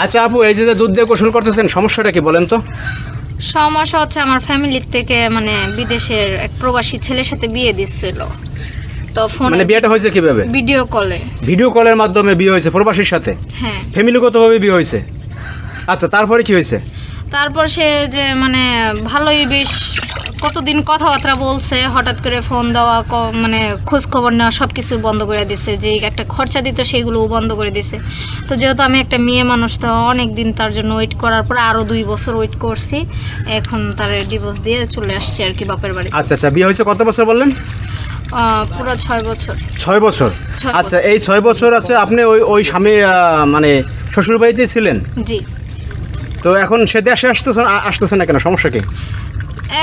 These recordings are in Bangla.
আচ্ছা আপু, এই যে দুধ দিয়ে গোসল করতেছেন, সমস্যাটা কি বলেন তো? সমস্যা হচ্ছে আমার ফ্যামিলির থেকে মানে বিদেশের এক প্রবাসী ছেলের সাথে বিয়ে দিচ্ছিল। তো ফোন মানে বিয়েটা হয়েছে কিভাবে? ভিডিও কলে। ভিডিও কলের মাধ্যমে বিয়ে হয়েছে প্রবাসীর সাথে? হ্যাঁ। ফ্যামিলিগতভাবে বিয়ে হয়েছে। আচ্ছা, তারপরে কি হয়েছে? তারপর সে যে মানে ভালোই বেশ কতদিন কথাবার্তা বলছে, হঠাৎ করে ফোন দেওয়া মানে খোঁজ খবর নেওয়া সব কিছু বন্ধ করে দিছে। যে একটা খরচা দিত সেইগুলোও বন্ধ করে দিছে। তো যেহেতু আমি একটা মেয়ে মানুষ, তো অনেক দিন তার জন্য ওয়েট করার পর আরও 2 বছর ওয়েট করছি। এখন তার ডিভোর্স দিয়ে চলে আসছে আর কি বাপের বাড়ি। আচ্ছা আচ্ছা, বিয়ে হয়েছে কত বছর বললেন? পুরো 6 বছর। 6 বছর। 6 আচ্ছা, এই 6 বছর আছে আপনি ওই স্বামী মানে শ্বশুর বাড়িতেই ছিলেন? জি। তো এখন সে দেশে আসতেছে না কেন, সমস্যা কি?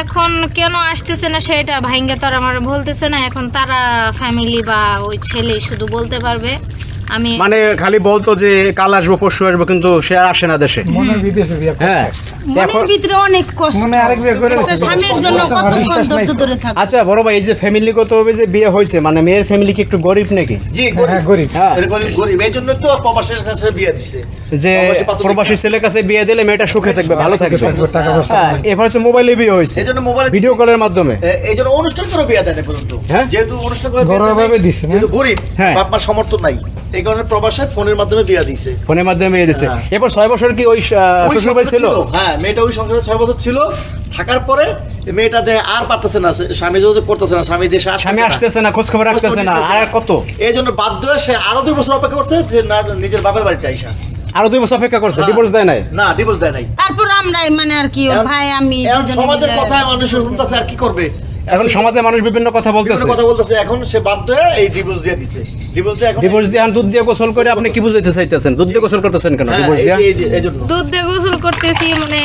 এখন কেন আসতেছে না সেটা ভাইঙ্গা তো আর আমার বলতেছে না। এখন তারা ফ্যামিলি বা ওই ছেলে শুধু বলতে পারবে। আমি মানে খালি বলতো যে কাল আসবো পরশু আসবো, কিন্তু সে আর আসে না দেশে। মনের বিদেশে বিয়ে করতে হ্যাঁ, মনের ভিতরে অনেক কষ্ট। মনে আরেক বিয়ে করে একটা স্বামীর জন্য কতক্ষণ ধৈর্য ধরে থাকবে। আচ্ছা বড় ভাই, এই যে ফ্যামিলিগতভাবে যে বিয়ে হয়েছে, মানে মেয়ের ফ্যামিলি কি একটু গরিব নাকি? জি, হ্যাঁ, গরিব। হ্যাঁ, গরিব এই জন্য তো প্রবাসের কাছে বিয়ে দিছে। যে প্রবাসী ছেলের কাছে বিয়ে দিলে মেয়েটা সুখে থাকবে, ভালো থাকবে। টাকা পয়সা হ্যাঁ, এবার হচ্ছে মোবাইলে বিয়ে হয়েছে, এই জন্য মোবাইলে ভিডিও কলের মাধ্যমে। এই জন্য অনুষ্ঠান করে বিয়ে দেয় না পর্যন্ত। হ্যাঁ? যেহেতু অনুষ্ঠান করে ঘরোয়াভাবে দিছে, না? যেহেতু গরিব, হ্যাঁ। বাপ মার সমর্থন নাই, এই কারণে প্রবাসে ফোনের মাধ্যমে বিয়ে দিছে। ফোনের মাধ্যমে বিয়ে দিছে। হ্যাঁ। এরপর 6 বছর কি ওই ওই শ্বশুর বাড়ি ছিল? হ্যাঁ, মেয়েটা ওই সংসারে 6 বছর ছিল। থাকার পরে মেয়েটা আর পারতেছে না, স্বামী যোগাযোগ করতেছে না, স্বামী দেশে স্বামী আসতেছে না, খোঁজ খবর রাখতেছে না, আর কত? এই জন্য বাধ্য হয়ে সে আরো 2 বছর অপেক্ষা করছে যে না, নিজের বাপের বাড়িতে আইসা। আরো 2 বছর অপেক্ষা করছে, হ্যাঁ। ডিভোর্স দেয় নাই? না, ডিভোর্স দেয় নাই। তারপর আমরাই মানে আর কি এখন- ভাই আমি এখন দুজনে সমাজের মিলে- কথায় মানুষ শুনতেছে, আর কি করবে? এখন সমাজে মানুষ বিভিন্ন কথা বলতেছে। বিভিন্ন কথা বলতেছে, এখন সে বাধ্য হয়ে এই ডিভোর্স দিয়ে দিছে। ডিভোর্স দিয়ে এখন ডিভোর্স দিয়ে দুধ দিয়ে গোসল করে আপনি কি বুঝাইতে চাইতেছেন? দুধ দিয়ে গোসল করতেছেন কেন হ্যাঁ, ডিভোর্স দিয়ে? এই জন্য দুধ দিয়ে গোসল করতেছি মানে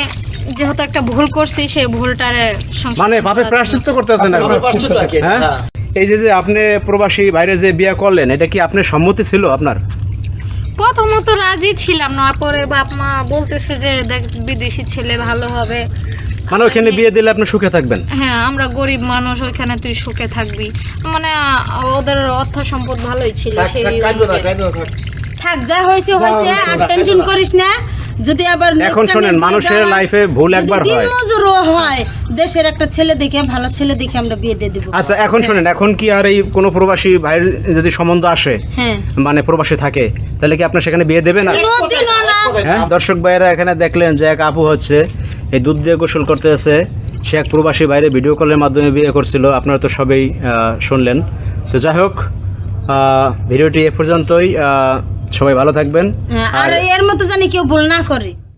যেহেতু একটা ভুল করছি, সেই ভুলটারে সংশোধন মানে ভাবে করার প্রায়শ্চিত্ত করতেছেন আমরা আপনি? পারছি তো আর কি। হ্যাঁ, হ্যাঁ। এই যে আপনি প্রবাসী বাইরে যে বিয়ে করলেন, এটা কি আপনার সম্মতি ছিল আপনার? প্রথমত রাজি ছিলাম না, পরে বাপ মা বলতেছে যে দেখ বিদেশি ছেলে ভালো হবে। মানে ওখানে বিয়ে দিলে আপনি সুখে থাকবেন? হ্যাঁ, আমরা গরিব মানুষ, ওইখানে তুই সুখে থাকবি। মানে ওদের অর্থ সম্পদ ভালোই ছিল থাক, সেই থাক, কাঁদো না, অনুযায়ী। কাঁদো না, থাক। থাক, যা হয়েছে হয়েছে, আর টেনশন করিস না। যদি আবার এখন next time শোনেন, বিয়ে মানুষের দেওয়া হয়, লাইফে ভুল যদি একবার হয়। দিনমজুরও হয়, দেশের একটা ছেলে দেখে, ভালো ছেলে দেখে আমরা বিয়ে দিয়ে দেবো। আচ্ছা এখন শোনেন, এখন কি আর এই কোনো প্রবাসী ভাইয়ের যদি সম্বন্ধ আসে, হ্যাঁ, মানে প্রবাসী থাকে, তাহলে কি আপনার সেখানে বিয়ে দেবে না? কোনোদিনও না। হ্যাঁ, দর্শক ভাইয়েরা এখানে দেখলেন যে এক আপু হচ্ছে এই দুধ দিয়ে গোসল করতে আছে, সে এক প্রবাসী বাইরে ভিডিও কলের মাধ্যমে বিয়ে করছিল। আপনারা তো সবাই শুনলেন। তো যাই হোক, ভিডিওটি এ পর্যন্তই। সবাই ভালো থাকবেন। হ্যাঁ, আর এর মতো জানি কেউ ভুল না করে।